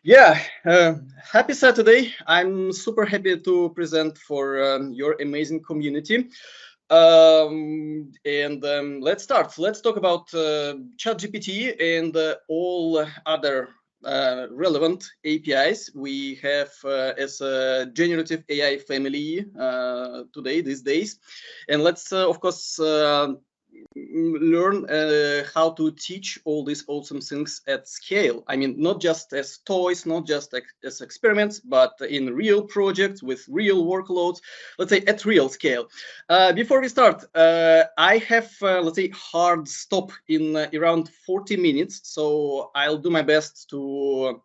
Yeah, happy Saturday. I'm super happy to present for your amazing community. And let's start. Let's talk about ChatGPT and all other relevant APIs we have as a generative AI family today, these days. And let's, of course, learn how to teach all these awesome things at scale. I mean, not just as toys, not just as experiments, but in real projects with real workloads, let's say at real scale. Before we start, I have, let's say, hard stop in around 40 minutes. So I'll do my best to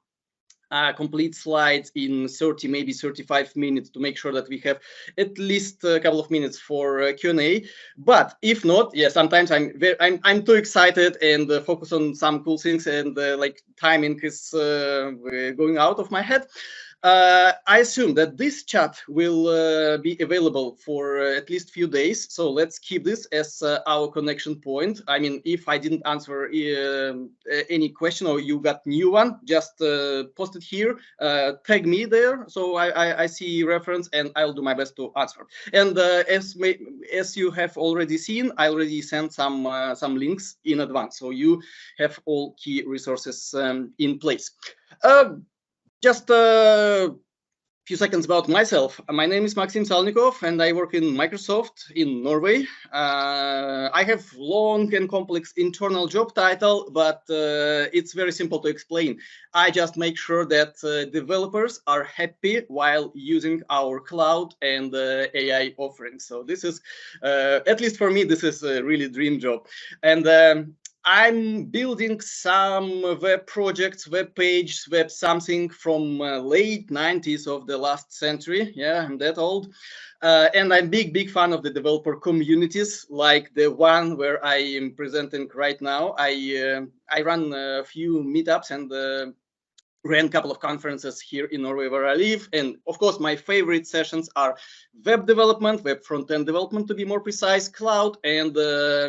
complete slides in 30, maybe 35 minutes to make sure that we have at least a couple of minutes for Q&A. But if not, yeah, sometimes I'm too excited and focus on some cool things, and like timing is going out of my head. I assume that this chat will be available for at least few days. So let's keep this as our connection point. I mean, if I didn't answer any question or you got new one, just post it here, tag me there. So I see reference and I'll do my best to answer. And as you have already seen, I already sent some links in advance. So you have all key resources in place. Just a few seconds about myself. My name is Maxim Salnikov, and I work in Microsoft in Norway. I have long and complex internal job title, but it's very simple to explain. I just make sure that developers are happy while using our cloud and AI offerings. So this is, at least for me, this is a really dream job. And I'm building some web projects, web pages, web something from late 90s of the last century. Yeah, I'm that old. And I'm big fan of the developer communities, like the one where I am presenting right now. I run a few meetups and ran a couple of conferences here in Norway where I live. And of course, my favorite sessions are web development, web front-end development to be more precise, cloud, and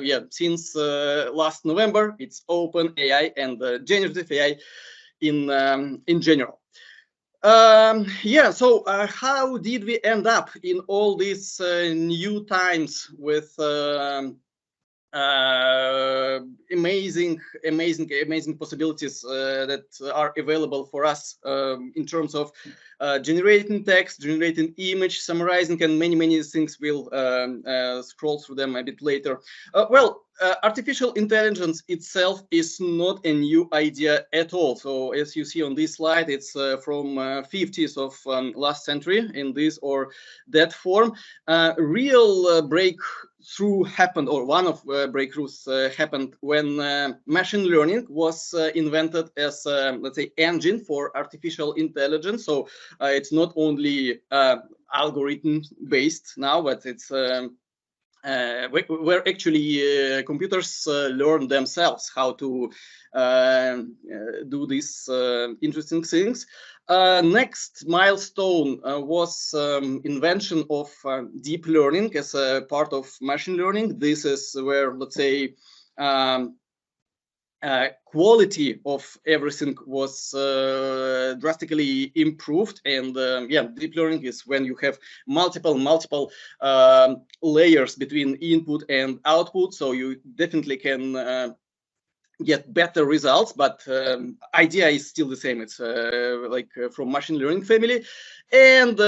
yeah, since last November, it's OpenAI and generative AI in general. Yeah, so how did we end up in all these new times with amazing possibilities that are available for us in terms of generating text, generating image, summarizing, and many things. We'll scroll through them a bit later. Artificial intelligence itself is not a new idea at all. So as you see on this slide, it's from 50s of last century in this or that form. Real breakthrough happened, or one of breakthroughs happened when machine learning was invented as, let's say, engine for artificial intelligence. So it's not only algorithm based now, but it's where actually computers learn themselves how to do these interesting things. Next milestone was invention of deep learning as a part of machine learning. This is where, let's say, quality of everything was drastically improved. And yeah, deep learning is when you have multiple layers between input and output, so you definitely can get better results, but idea is still the same. It's from machine learning family. And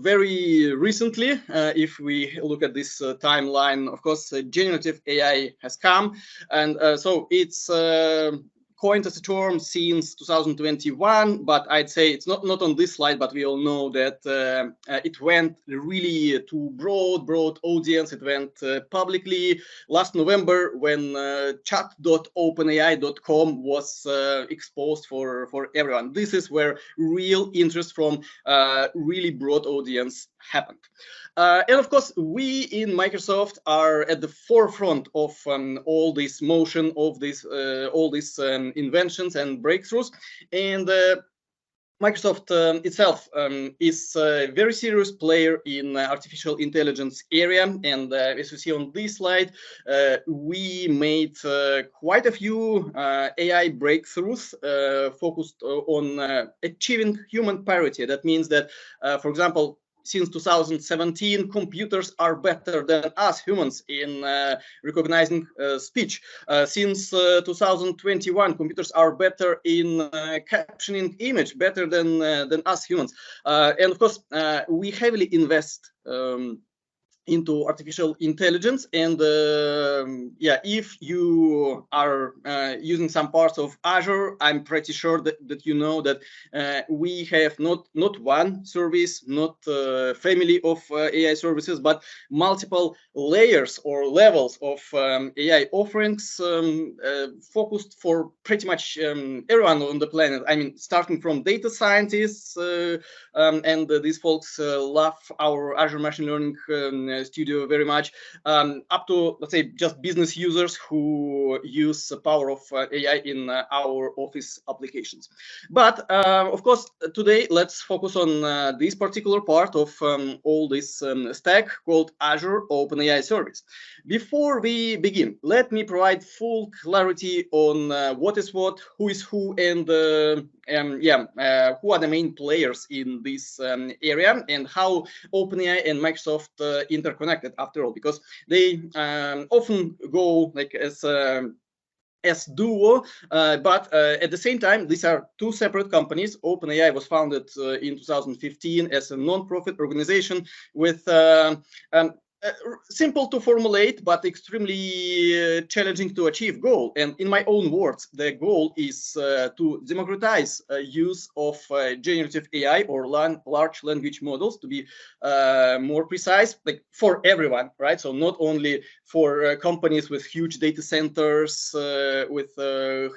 very recently, if we look at this timeline, of course, generative AI has come, and so it's coined as a term since 2021, but I'd say it's not on this slide, but we all know that it went really to broad audience. It went publicly last November when chat.openai.com was exposed for everyone. This is where real interest from really broad audience happened. And of course, we in Microsoft are at the forefront of all this motion, of this all these inventions and breakthroughs. And Microsoft itself is a very serious player in artificial intelligence area, and as you see on this slide, we made quite a few AI breakthroughs focused on achieving human parity. That means that, for example, since 2017, computers are better than us humans in recognizing speech. Since 2021, computers are better in captioning image, better than us humans. And of course, we heavily invest into artificial intelligence, and yeah, if you are using some parts of Azure, I'm pretty sure that you know that we have not one service, not family of AI services, but multiple layers or levels of AI offerings focused for pretty much everyone on the planet. I mean, starting from data scientists, and these folks love our Azure machine learning studio very much, up to, let's say, just business users who use the power of AI in our office applications. But of course, today let's focus on this particular part of all this stack called Azure OpenAI service. Before we begin, let me provide full clarity on what is what, who is who, and who are the main players in this area, and how OpenAI and Microsoft interconnected after all, because they often go like as duo, but at the same time, these are two separate companies. OpenAI was founded in 2015 as a non-profit organization with simple to formulate but extremely challenging to achieve goal. And in my own words, the goal is to democratize use of generative AI or large language models, to be more precise, like for everyone, right? So not only for companies with huge data centers, with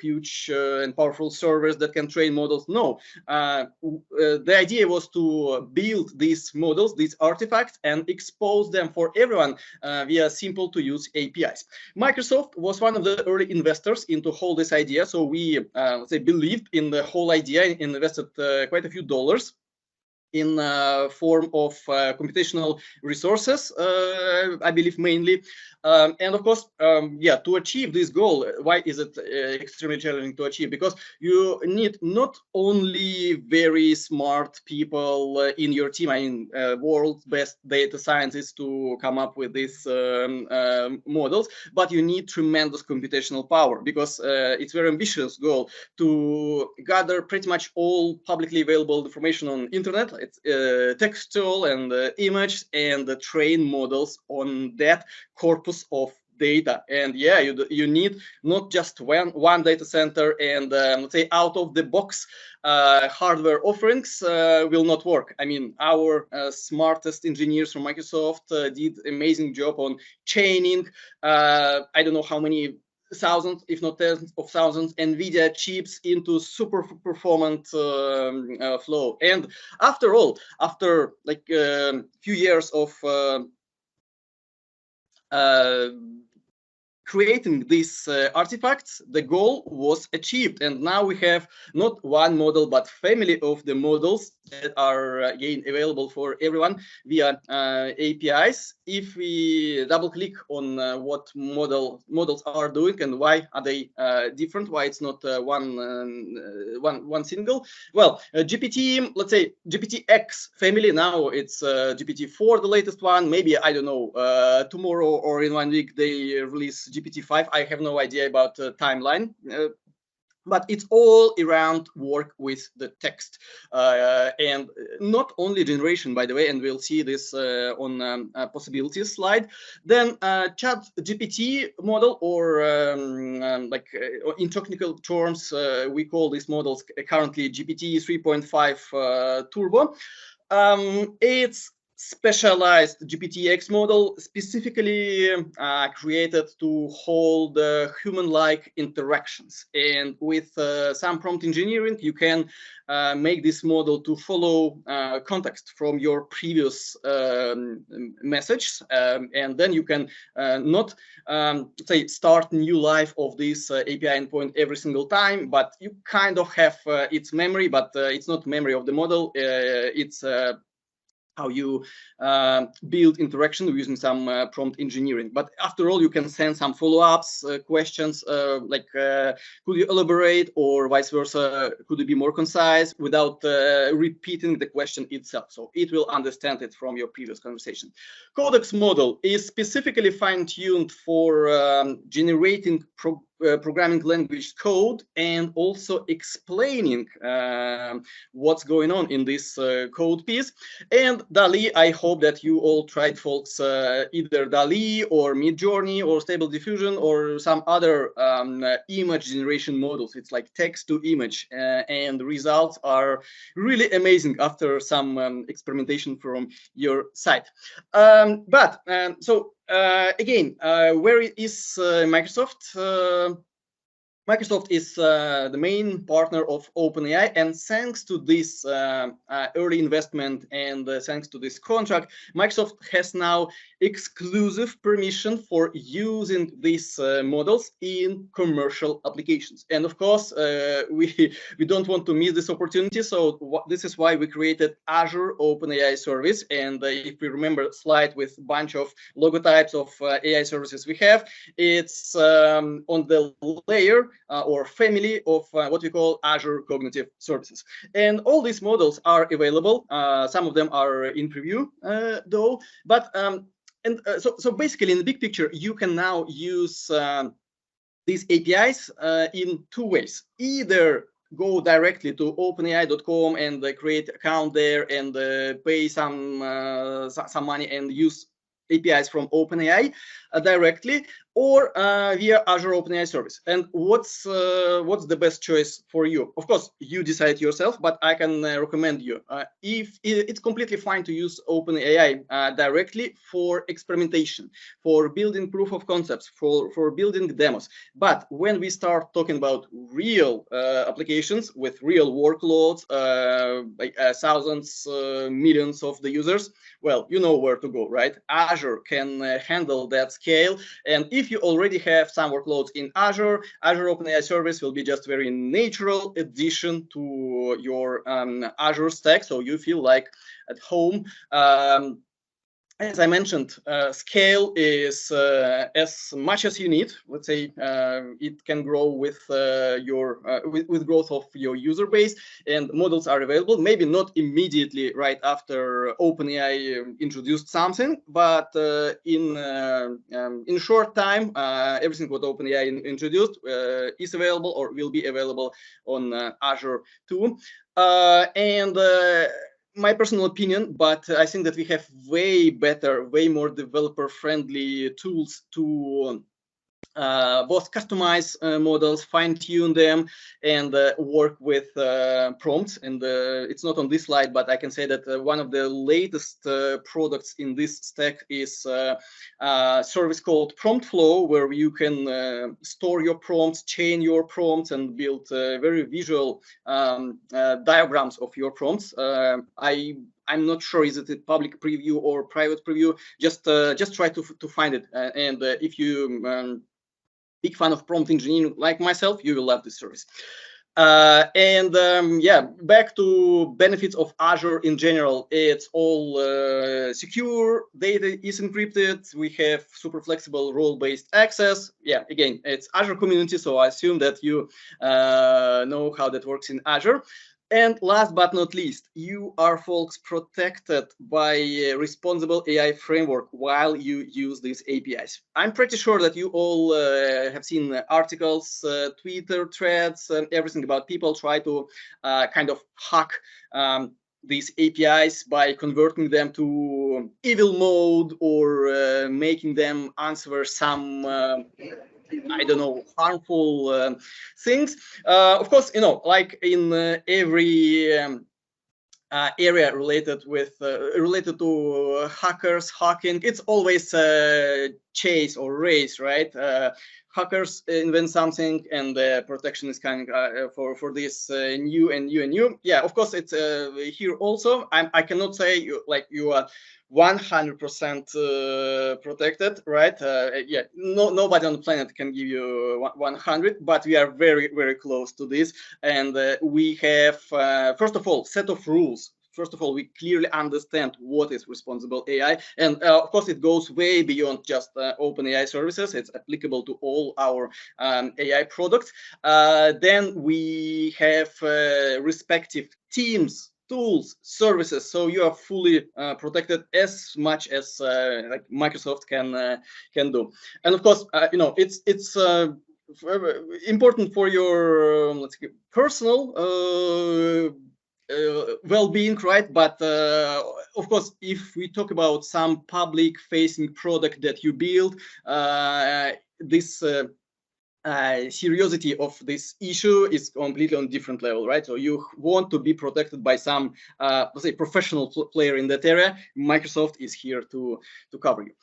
huge and powerful servers that can train models. No, the idea was to build these models, these artifacts, and expose them for everyone via simple to use APIs. Microsoft was one of the early investors into whole this idea. So we, let's say, believed in the whole idea and invested quite a few dollars in form of computational resources, I believe mainly. And of course, yeah, to achieve this goal, why is it extremely challenging to achieve? Because you need not only very smart people in your team, I mean, world's best data scientists to come up with these models, but you need tremendous computational power, because it's a very ambitious goal to gather pretty much all publicly available information on internet. It's textual and image, and train models on that corpus of data. And yeah, you need not just one data center, and let's say out of the box hardware offerings will not work. I mean, our smartest engineers from Microsoft did amazing job on chaining I don't know how many thousands, if not tens of thousands, NVIDIA chips into super performant flow. And after all, after like a few years of creating these artifacts, the goal was achieved. And now we have not one model, but family of the models that are again available for everyone via APIs. If we double click on what models are doing and why are they different, why it's not one single. Well, GPT, let's say GPT-X family, now it's GPT-4, the latest one. Maybe, I don't know, tomorrow or in 1 week they release GPT-5. I have no idea about the timeline. But it's all around work with the text, and not only generation, by the way, and we'll see this on possibilities slide. Then ChatGPT model, or like in technical terms, we call these models currently GPT 3.5 Turbo. It's specialized GPT-X model specifically created to hold human-like interactions. And with some prompt engineering, you can make this model to follow context from your previous message. And then you can not say start new life of this API endpoint every single time, but you kind of have its memory, but it's not memory of the model. It's how you build interaction using some prompt engineering. But after all, you can send some follow-ups, questions like, could you elaborate, or vice versa, could you be more concise, without repeating the question itself. So it will understand it from your previous conversation. Codex model is specifically fine-tuned for generating programming language code and also explaining what's going on in this code piece. And Dall-E, I hope that you all tried, folks, either Dall-E or Midjourney or Stable Diffusion or some other image generation models. It's like text to image, and the results are really amazing after some experimentation from your side. Again, where is Microsoft? Microsoft is the main partner of OpenAI, and thanks to this early investment and thanks to this contract, Microsoft has now exclusive permission for using these models in commercial applications. And of course, we don't want to miss this opportunity. So this is why we created Azure OpenAI service. And if we remember the slide with a bunch of logotypes of AI services we have, it's on the layer or family of what we call Azure Cognitive Services. And all these models are available. Some of them are in preview though, but so basically in the big picture, you can now use these APIs in two ways. Either go directly to openai.com and create an account there and pay some money and use APIs from OpenAI directly, or via Azure OpenAI service. And what's the best choice for you? Of course, you decide yourself, but I can recommend you. If it's completely fine to use OpenAI directly for experimentation, for building proof of concepts, for building demos. But when we start talking about real applications with real workloads, like thousands, millions of the users, well, you know where to go, right? Azure can handle that scale. And if you already have some workloads in Azure, Azure OpenAI service will be just a very natural addition to your Azure stack. So you feel like at home. As I mentioned, scale is as much as you need. Let's say it can grow with with growth of your user base, and models are available. Maybe not immediately right after OpenAI introduced something, but in short time, everything what OpenAI introduced is available or will be available on Azure too. My personal opinion, but I think that we have way better, way more developer-friendly tools to both customize models, fine-tune them, and work with prompts. And it's not on this slide, but I can say that one of the latest products in this stack is a service called Prompt Flow, where you can store your prompts, chain your prompts, and build very visual diagrams of your prompts. I'm not sure is it a public preview or private preview. Just try to find it. And if you big fan of prompt engineering like myself, you will love this service. Yeah, back to benefits of Azure in general. It's all secure, data is encrypted, we have super flexible role-based access. Yeah, again, it's Azure community, so I assume that you know how that works in Azure. And last but not least, you are, folks, protected by a responsible AI framework while you use these APIs. I'm pretty sure that you all have seen articles, Twitter threads, and everything about people try to kind of hack these APIs by converting them to evil mode or making them answer some I don't know, harmful things. Of course, you know, like in every area related to hackers, hacking. It's always a chase or race, right? Hackers invent something, and the protection is coming for this new and new and new. Yeah, of course, it's here also. I cannot say you are 100% protected, right? Yeah, nobody on the planet can give you 100, but we are very, very close to this. And we have, first of all, set of rules. First of all, we clearly understand what is responsible AI. And of course, it goes way beyond just OpenAI services. It's applicable to all our AI products. Then we have respective teams, tools, services, so you are fully protected as much as like Microsoft can do. And of course, it's important for your let's say personal well-being, right? But of course, if we talk about some public-facing product that you build, this seriosity of this issue is completely on a different level, right? So you want to be protected by some, let's say, professional player in that area. Microsoft is here to cover you.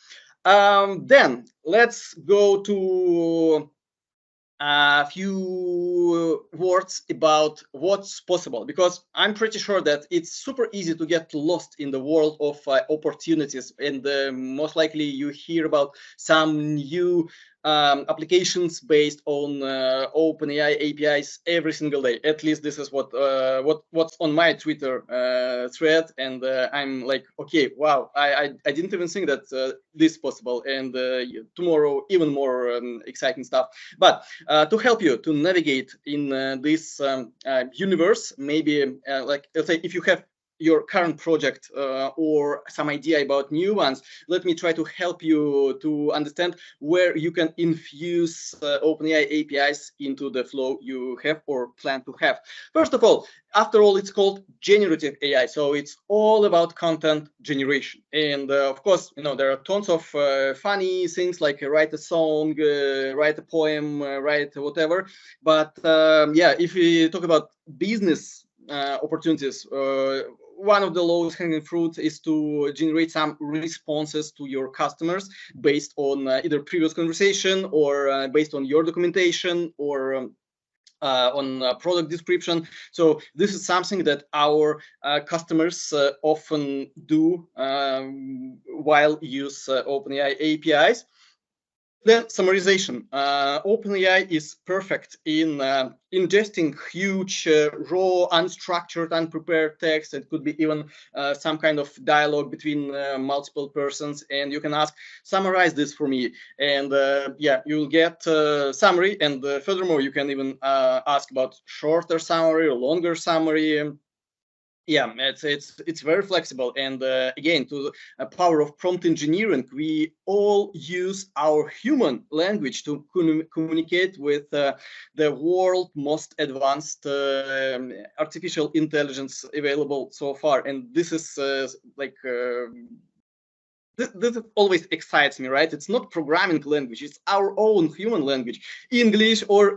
Then let's go to a few words about what's possible, because I'm pretty sure that it's super easy to get lost in the world of opportunities, and most likely you hear about some new applications based on OpenAI APIs every single day. At least this is what's on my Twitter thread, and I'm like, okay, wow, I didn't even think that this is possible, and tomorrow even more exciting stuff. But to help you to navigate in this universe, maybe like, let's say, if you have your current project or some idea about new ones, let me try to help you to understand where you can infuse OpenAI APIs into the flow you have or plan to have. First of all, after all, it's called generative AI, so it's all about content generation. And of course, there are tons of funny things like write a song, write a poem, write whatever. But yeah, if we talk about business opportunities, one of the lowest hanging fruit is to generate some responses to your customers based on either previous conversation or based on your documentation or on product description. So this is something that our customers often do while use OpenAI APIs. Then summarization. OpenAI is perfect in ingesting huge, raw, unstructured, unprepared text. It could be even some kind of dialogue between multiple persons, and you can ask, summarize this for me, and yeah, you'll get summary. And furthermore, you can even ask about shorter summary or longer summary. Yeah, it's very flexible, and again, to the power of prompt engineering, we all use our human language to communicate with the world most advanced artificial intelligence available so far. And this is like this always excites me, right? It's not programming language, it's our own human language, English, or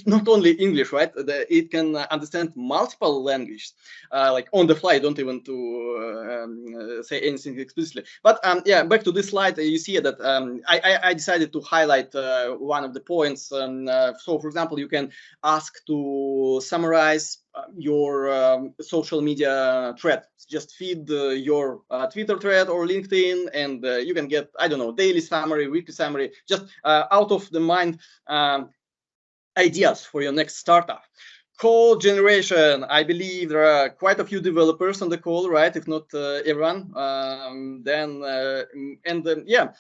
not only English, right? It can understand multiple languages, like on the fly. Don't even to say anything explicitly. But yeah, back to this slide, you see that I decided to highlight one of the points. So for example, you can ask to summarize your social media thread. Just feed your Twitter thread or LinkedIn, and you can get, I don't know, daily summary, weekly summary, just out of the mind ideas for your next startup. Code generation. I believe there are quite a few developers on the call, right? If not everyone. Yeah.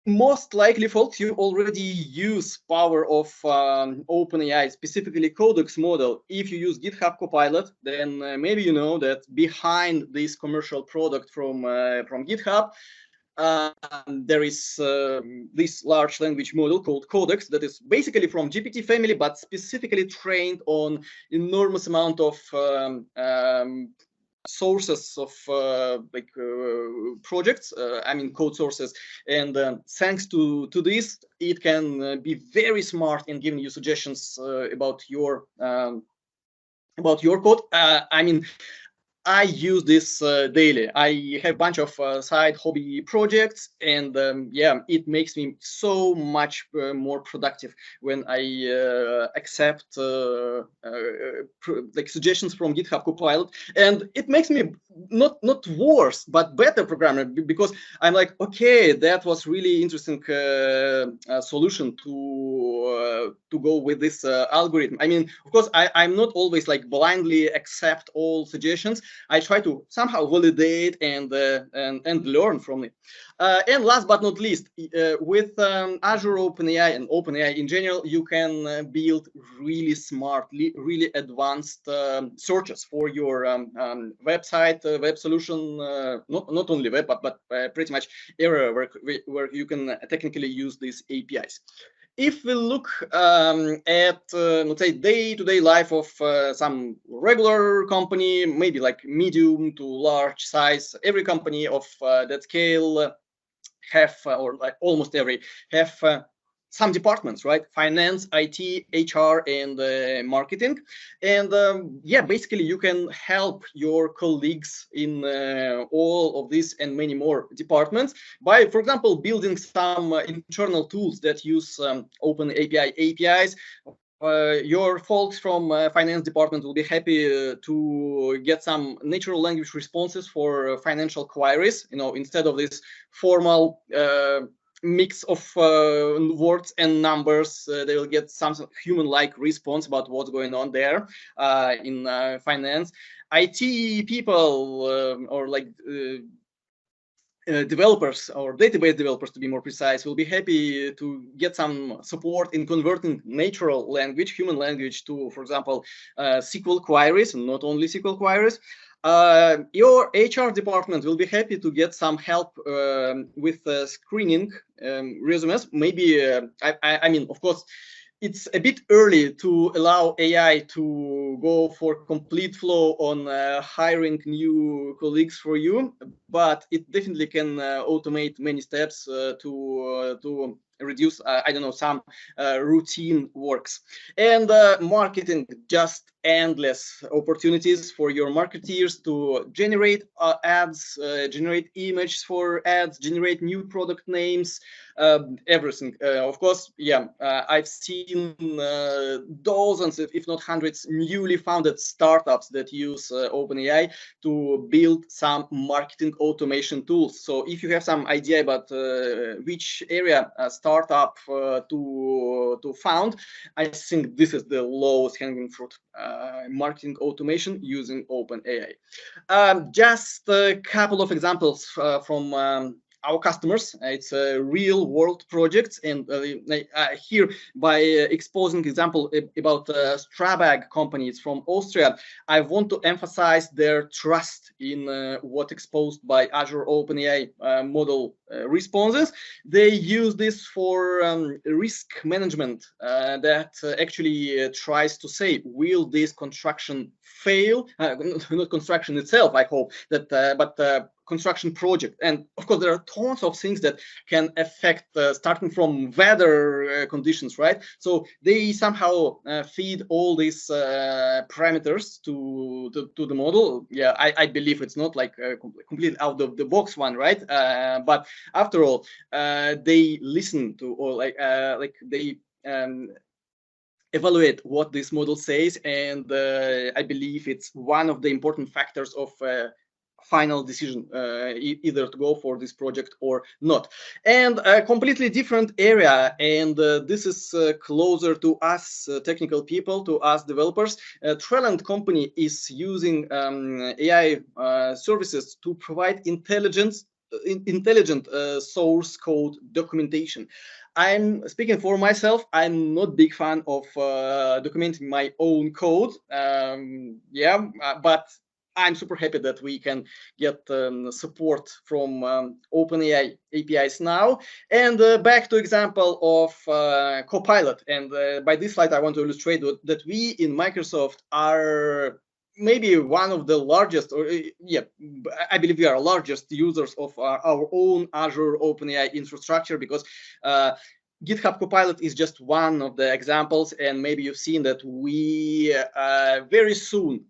Most likely, folks, you already use power of OpenAI, specifically Codex model. If you use GitHub Copilot, then maybe you know that behind this commercial product from GitHub, there is this large language model called Codex that is basically from GPT family, but specifically trained on enormous amount of sources of projects, I mean code sources, and thanks to this, it can be very smart in giving you suggestions about your code. I mean, I use this daily. I have a bunch of side hobby projects, and yeah, it makes me so much more productive when I accept like suggestions from GitHub Copilot, and it makes me not worse but better programmer, because I'm like, okay, that was really interesting solution to go with this algorithm. I mean, of course, I'm not always like blindly accept all suggestions. I try to somehow validate and learn from it. And last but not least, with Azure OpenAI and OpenAI in general, you can build really smart, really advanced searches for your website, web solution, not only web, but pretty much area where you can technically use these APIs. If we look at, let's say, day-to-day life of some regular company, maybe like medium to large size, every company of that scale have, or like almost every, have some departments, right? Finance, IT, HR, and marketing. And yeah, basically you can help your colleagues in all of these and many more departments by, for example, building some internal tools that use OpenAI APIs. Your folks from finance department will be happy to get some natural language responses for financial queries, you know, instead of this formal mix of words and numbers. They will get some human-like response about what's going on there in finance. IT people or like developers or database developers, to be more precise, will be happy to get some support in converting natural language, human language, to, for example, SQL queries, and not only SQL queries. Your HR department will be happy to get some help with screening resumes. Maybe, I mean, of course, it's a bit early to allow AI to go for complete flow on hiring new colleagues for you, but it definitely can automate many steps to reduce, I don't know, some routine works. And marketing, just endless opportunities for your marketeers to generate ads, generate images for ads, generate new product names, everything. Of course, yeah, I've seen dozens, if not hundreds, newly founded startups that use OpenAI to build some marketing automation tools. So if you have some idea about which area startup to found, I think this is the lowest hanging fruit, marketing automation using OpenAI. Just a couple of examples from our customers. It's real world projects, and here, by exposing example about Strabag companies from Austria, I want to emphasize their trust in what exposed by Azure OpenAI model responses. They use this for risk management that actually tries to say, will this construction fail? Not construction itself, I hope, that, but construction project. And of course, there are tons of things that can affect, starting from weather conditions, right? So they somehow feed all these parameters to the model. Yeah, I believe it's not like a complete out of the box one, right? But after all, they listen to, or like they evaluate what this model says, and I believe it's one of the important factors of final decision, either to go for this project or not. And a completely different area, and this is closer to us technical people, to us developers. Trellant company is using AI services to provide intelligent source code documentation. I'm speaking for myself. I'm not big fan of documenting my own code. Yeah, but I'm super happy that we can get support from OpenAI APIs now. And back to example of Copilot. And by this slide, I want to illustrate that we in Microsoft are maybe one of the largest, or yeah, I believe we are largest users of our own Azure OpenAI infrastructure, because GitHub Copilot is just one of the examples, and maybe you've seen that we very soon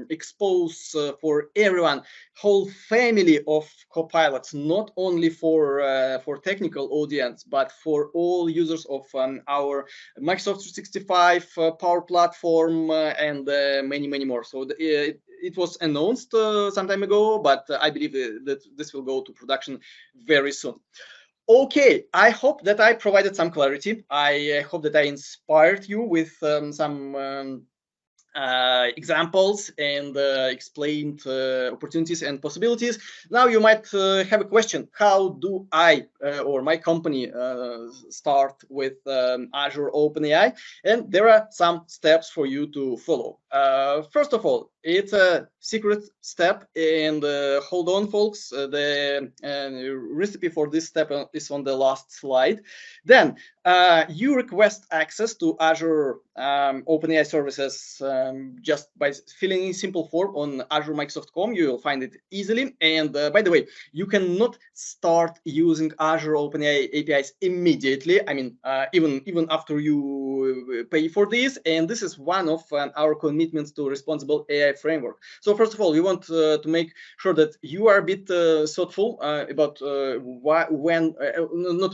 expose for everyone whole family of copilots, not only for technical audience, but for all users of our Microsoft 365 Power Platform and many more. So it was announced some time ago, but I believe that this will go to production very soon. Okay, I hope that I provided some clarity. I hope that I inspired you with some examples and explained opportunities and possibilities. Now you might have a question: how do I or my company start with Azure OpenAI? And there are some steps for you to follow. First of all, it's a secret step, and hold on, folks. The recipe for this step is on the last slide. Then you request access to Azure OpenAI services just by filling in simple form on azure-microsoft.com. You will find it easily. And by the way, you cannot start using Azure OpenAI APIs immediately. I mean, even after you pay for this. And this is one of our commitments to responsible AI framework. So first of all, we want to make sure that you are a bit thoughtful about not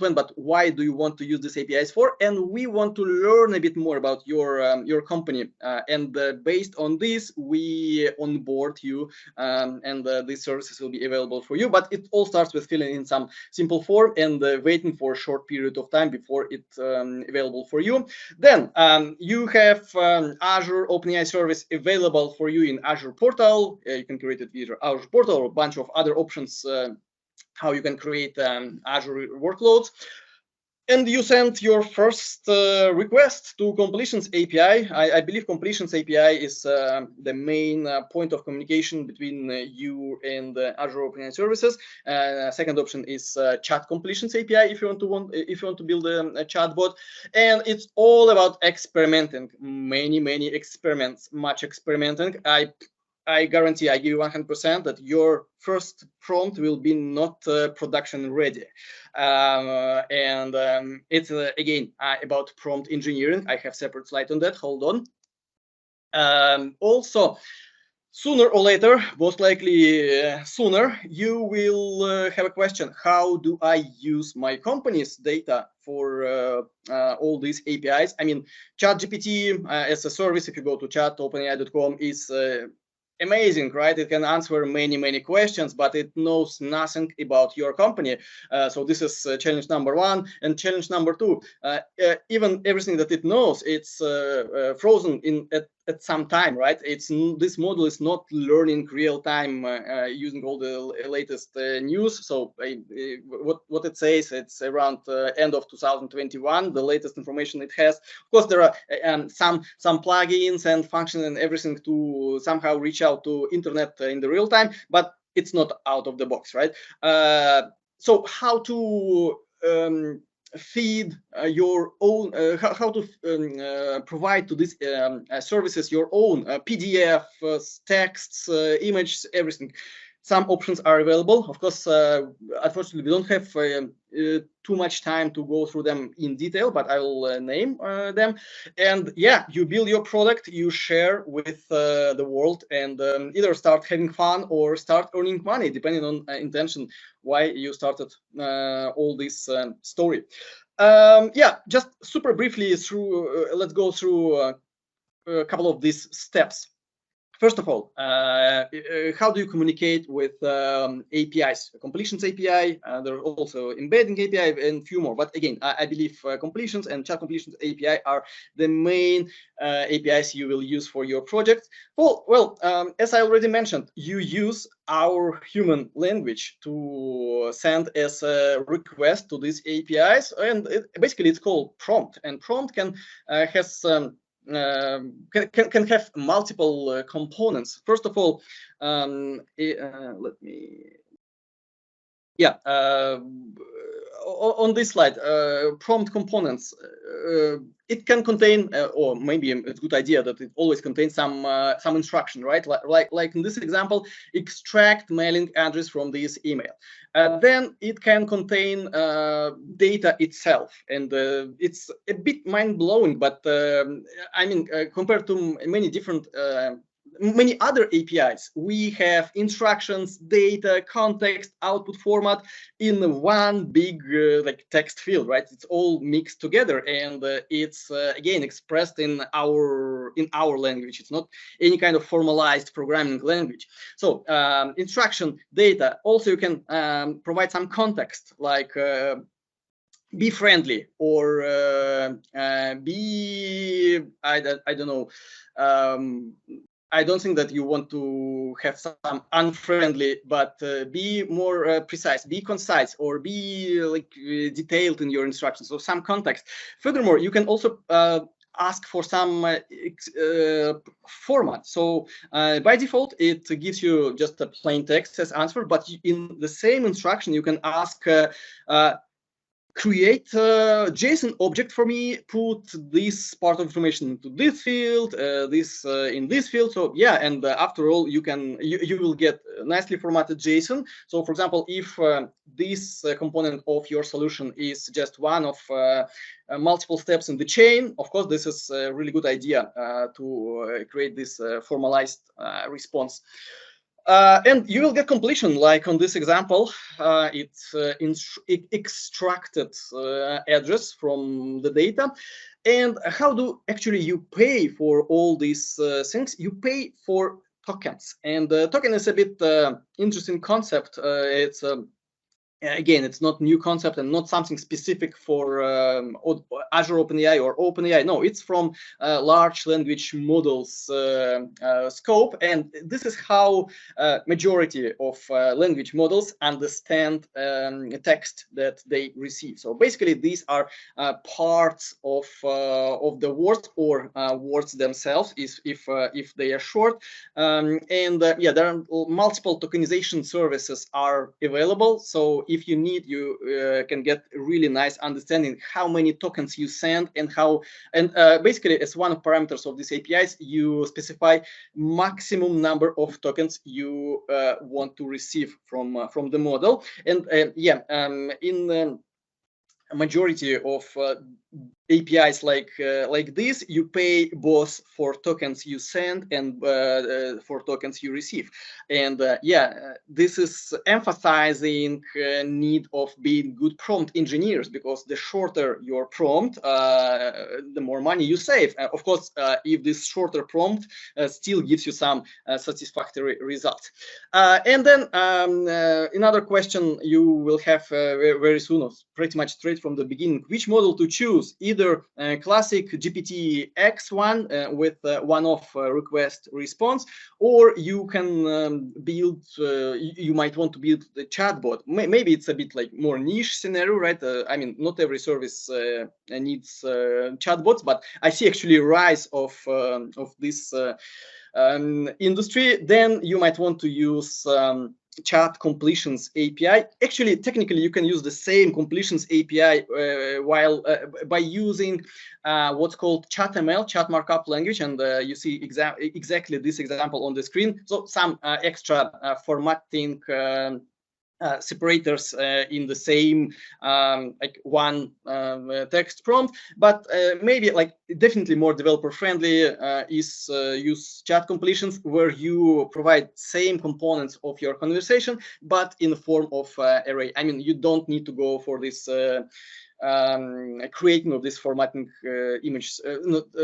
when, but why do you want to use these APIs for? And we want to learn a bit more about your company. And based on this, we onboard you, and these services will be available for you. But it all starts with filling in some simple form and waiting for a short period of time before it's available for you. Then you have Azure OpenAI service available for you in Azure Portal. You can create it via Azure Portal or a bunch of other options how you can create Azure workloads. And you send your first request to Completions API. I believe Completions API is the main point of communication between you and Azure OpenAI services. Second option is Chat Completions API if you want to build a chatbot. And it's all about experimenting. Many experiments, much experimenting. I guarantee, I give you 100% that your first prompt will be not production ready. It's again about prompt engineering. I have separate slide on that. Hold on. Also, sooner or later, most likely sooner, you will have a question: how do I use my company's data for all these APIs? I mean, ChatGPT as a service, if you go to chat.openai.com, is amazing, right? It can answer many questions, but it knows nothing about your company. So this is challenge number one. And challenge number two, even everything that it knows, it's frozen at some time, right? This model is not learning real time using all the latest news. So what it says, it's around end of 2021, the latest information it has. Of course, there are some plugins and functions and everything to somehow reach out to internet in the real time, but it's not out of the box, right? So how to feed your own, how to provide to these services your own PDF, texts, images, everything. Some options are available. Of course, unfortunately, we don't have too much time to go through them in detail, but I will name them. And yeah, you build your product, you share with the world, and either start having fun or start earning money, depending on intention why you started all this story. Yeah, just super briefly through, let's go through a couple of these steps. First of all, how do you communicate with APIs? Completions API, there are also embedding API and few more. But again, I believe completions and chat completions API are the main APIs you will use for your project. Well, as I already mentioned, you use our human language to send as a request to these APIs, and basically it's called prompt. And prompt can can have multiple components. First of all, let me Yeah, on this slide, prompt components, it can contain, or maybe it's a good idea that it always contains some instruction, right? Like in this example, extract mailing address from this email. Then it can contain data itself, and it's a bit mind-blowing, but I mean, compared to many other APIs, we have instructions, data, context, output format in one big like text field, right? It's all mixed together, and it's again expressed in our language. It's not any kind of formalized programming language. So instruction, data. Also, you can provide some context, like be friendly, or be I don't know. I don't think that you want to have some unfriendly, but be more precise, be concise, or be like detailed in your instructions. So some context. Furthermore, you can also ask for some format. So by default, it gives you just a plain text as answer, but in the same instruction, you can ask create a JSON object for me, put this part of information into this field, this in this field. So yeah, and after all, you will get nicely formatted JSON. So for example, if this component of your solution is just one of multiple steps in the chain, of course, this is a really good idea to create this formalized response. And you will get completion, like on this example, it's extracted address from the data. And how do actually you pay for all these things? You pay for tokens, and token is a bit interesting concept. It's again, it's not new concept and not something specific for Azure OpenAI or OpenAI. No, it's from large language models scope, and this is how majority of language models understand text that they receive. So basically, these are parts of the words, or words themselves, if they are short. And yeah, there are multiple tokenization services are available. So if you need, you can get a really nice understanding how many tokens you send, and how, and basically as one of parameters of these APIs, you specify maximum number of tokens you want to receive from the model. And yeah, in a majority of APIs like this, you pay both for tokens you send and for tokens you receive. And yeah, this is emphasizing need of being good prompt engineers, because the shorter your prompt, the more money you save. Of course, if this shorter prompt still gives you some satisfactory results. And then another question you will have very soon, pretty much straight from the beginning, which model to choose? Either classic GPT-X one with one-off request response, or you can build, you might want to build the chatbot. Maybe it's a bit like more niche scenario, right? I mean, not every service needs chatbots, but I see actually a rise of this industry. Then you might want to use chat completions API. Actually, technically, you can use the same completions API while by using what's called ChatML, chat markup language, and you see exactly this example on the screen. So some extra formatting separators in the same like one text prompt, but maybe like definitely more developer friendly is use chat completions, where you provide same components of your conversation but in the form of array. I mean, you don't need to go for this creating of this formatting image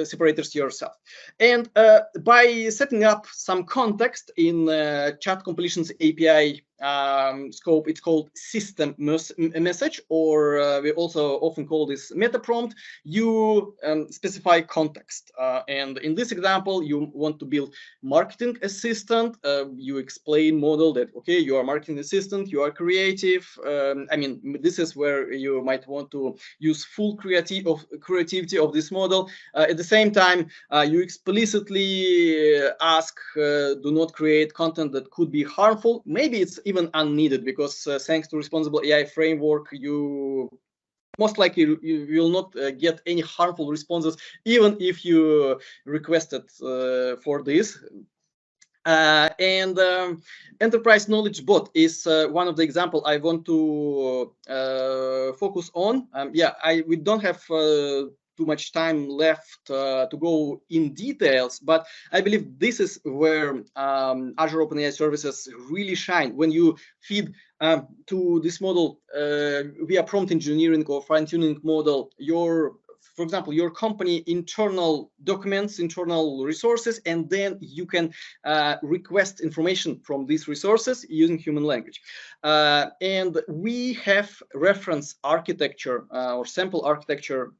separators yourself. And by setting up some context in chat completions API scope, it's called system message, or we also often call this meta prompt. You specify specify context. And in this example, you want to build marketing assistant. You explain model that, okay, you are marketing assistant, you are creative. I mean, this is where you might want to use full creativity of this model. At the same time, you explicitly ask, do not create content that could be harmful. Maybe it's even unneeded, because thanks to responsible AI framework, you most likely you will not get any harmful responses, even if you requested for this. Enterprise knowledge bot is one of the example I want to focus on. We don't have too much time left to go in details, but I believe this is where Azure OpenAI services really shine. When you feed to this model via prompt engineering or fine-tuning model, for example, your company internal documents, internal resources, and then you can request information from these resources using human language. And we have reference architecture or sample architecture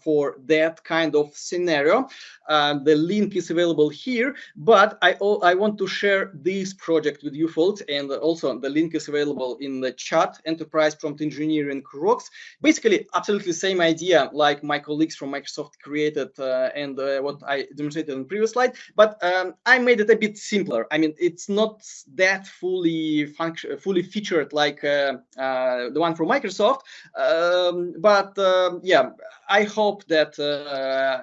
for that kind of scenario. The link is available here, but I want to share this project with you folks, and also the link is available in the chat. Enterprise Prompt Engineering Rocks. Basically, absolutely same idea like my colleagues from Microsoft created and what I demonstrated in the previous slide, but I made it a bit simpler. I mean, it's not that fully featured like the one from Microsoft, but yeah, I hope that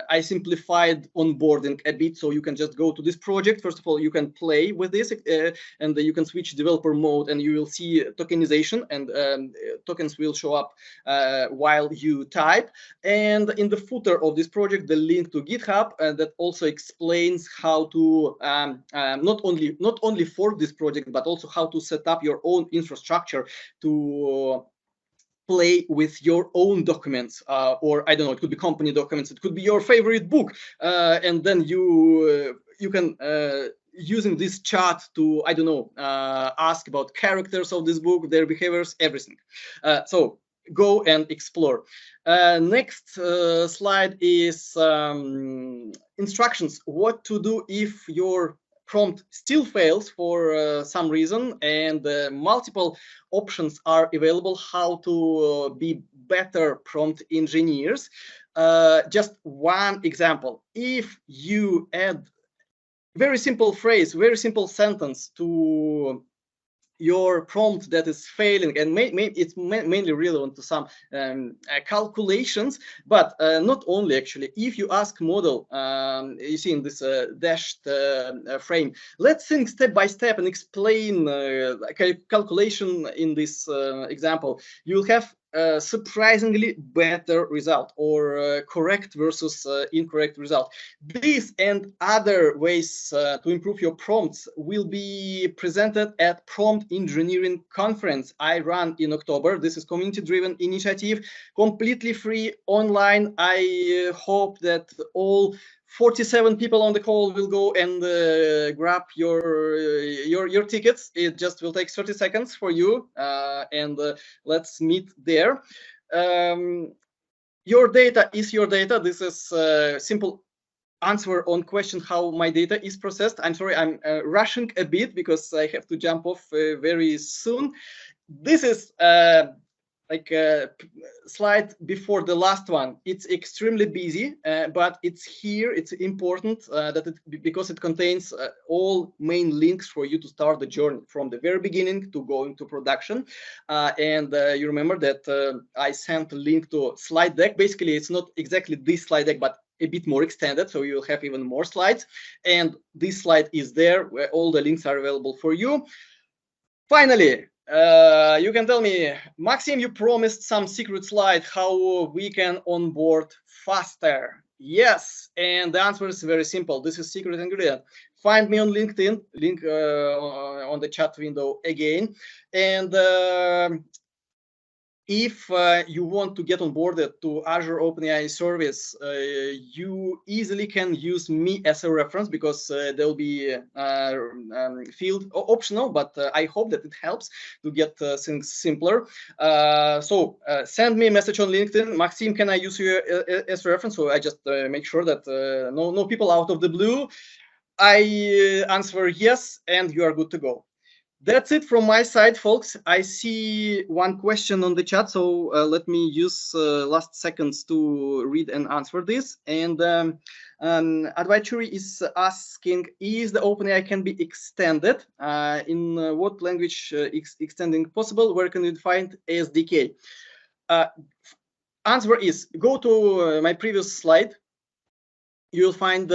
I simplified onboarding a bit, so you can just go to this project. First of all, you can play with this, and you can switch developer mode, and you will see tokenization, and tokens will show up while you type. And in the footer of this project, the link to GitHub that also explains how to not only for this project, but also how to set up your own infrastructure to play with your own documents, or I don't know, it could be company documents, it could be your favorite book, and then you can using this chat to, I don't know, ask about characters of this book, their behaviors, everything. So go and explore. Next slide is instructions. What to do if your prompt still fails for some reason, and multiple options are available how to be better prompt engineers. Just one example: if you add very simple phrase, very simple sentence to your prompt that is failing, and it's mainly relevant to some calculations, but not only actually. If you ask model, you see in this dashed frame, let's think step by step and explain calculation in this example, you will have surprisingly better result, or correct versus incorrect result. This and other ways to improve your prompts will be presented at Prompt Engineering Conference I run in October. This is community-driven initiative, completely free, online. I hope that all 47 people on the call will go and grab your tickets. It just will take 30 seconds for you, and let's meet there. Your data is your data. This is a simple answer on question how my data is processed. I'm sorry, I'm rushing a bit because I have to jump off very soon. This is like a slide before the last one. It's extremely busy, but it's here. It's important because it contains all main links for you to start the journey from the very beginning to go into production. And you remember that I sent a link to slide deck. Basically, it's not exactly this slide deck, but a bit more extended, so you'll have even more slides. And this slide is there where all the links are available for you. Finally, you can tell me, Maxim, you promised some secret slide how we can onboard faster. Yes, and the answer is very simple. This is secret ingredient. Find me on LinkedIn, link on the chat window again. And if you want to get onboarded to Azure OpenAI service, you easily can use me as a reference, because there will be field optional, but I hope that it helps to get things simpler. So send me a message on LinkedIn. Maxim, can I use you as a reference? So I just make sure that no people out of the blue. I answer yes, and you are good to go. That's it from my side, folks. I see one question on the chat, so let me use last seconds to read and answer this. And Advisory is asking, is the OpenAI can be extended? In what language extending possible? Where can you find SDK? Answer is, go to my previous slide. You'll find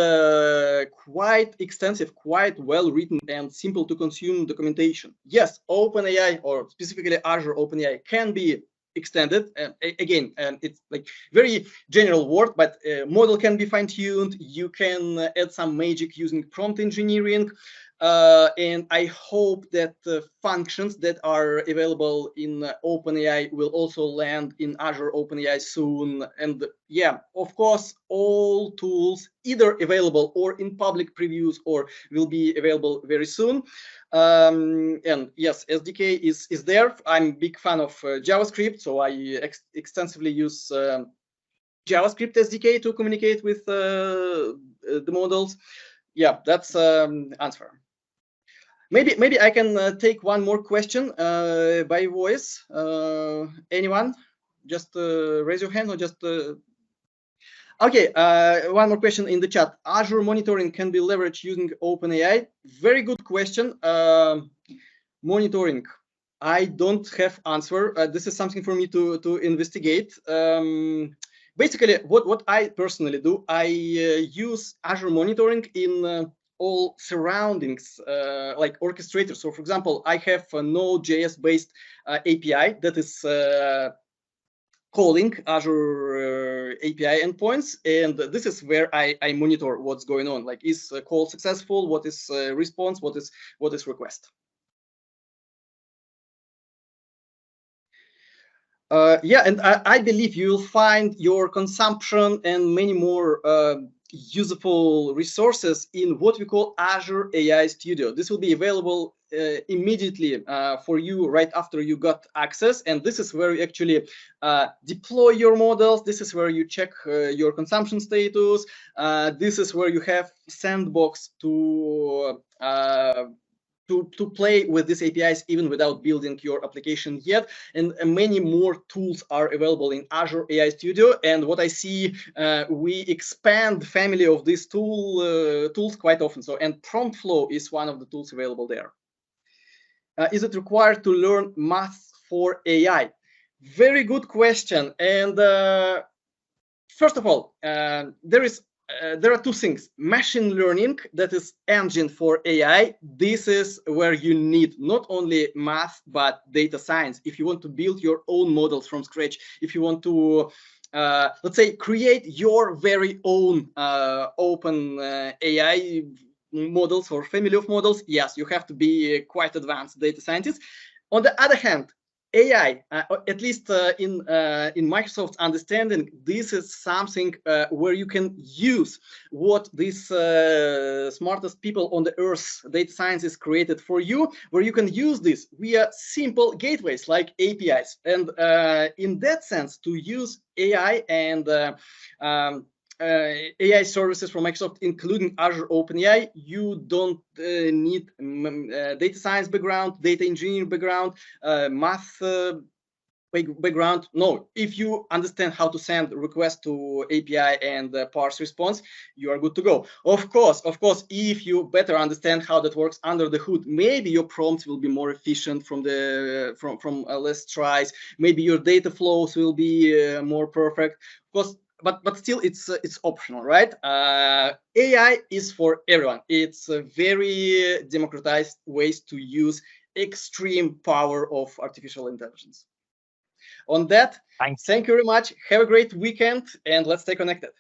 quite extensive, quite well-written and simple to consume documentation. Yes, OpenAI, or specifically Azure OpenAI, can be extended. Again, it's like very general word, but model can be fine-tuned. You can add some magic using prompt engineering. And I hope that functions that are available in OpenAI will also land in Azure OpenAI soon. And yeah, of course, all tools either available or in public previews or will be available very soon. And yes, SDK is there. I'm a big fan of JavaScript, so I extensively use JavaScript SDK to communicate with the models. Yeah, that's answer. Maybe I can take one more question by voice. Anyone? Just raise your hand or just. Okay, one more question in the chat. Azure monitoring can be leveraged using OpenAI. Very good question. Monitoring, I don't have answer. This is something for me to investigate. Basically, what I personally do, I use Azure monitoring in all surroundings, like orchestrator. So for example, I have a Node.js based API that is calling Azure API endpoints, and this is where I monitor what's going on. Like, is call successful? What is response? What is request? Yeah, and I believe you'll find your consumption and many more useful resources in what we call Azure AI Studio. This will be available immediately for you right after you got access, and this is where you actually deploy your models. This is where you check your consumption status. This is where you have sandbox to play with these APIs even without building your application yet. And many more tools are available in Azure AI Studio. And what I see, we expand the family of these tools quite often. So, and Prompt Flow is one of the tools available there. Is it required to learn math for AI? Very good question. And first of all, there are two things. Machine learning, that is engine for AI. This is where you need not only math, but data science. If you want to build your own models from scratch, if you want to, let's say, create your very own open AI models or family of models, yes, you have to be quite advanced data scientist. On the other hand, AI, at least in Microsoft's understanding, this is something where you can use what these smartest people on the earth, data scientists, created for you, where you can use this via simple gateways like APIs. And in that sense, to use AI and AI services from Microsoft, including Azure OpenAI, you don't need data science background, data engineering background, math background. No, if you understand how to send request to API and parse response, you are good to go. Of course, if you better understand how that works under the hood, maybe your prompts will be more efficient from less tries. Maybe your data flows will be more perfect. Of course. But still, it's optional, right? AI is for everyone. It's a very democratized ways to use extreme power of artificial intelligence. On that, thank you very much. Have a great weekend, and let's stay connected.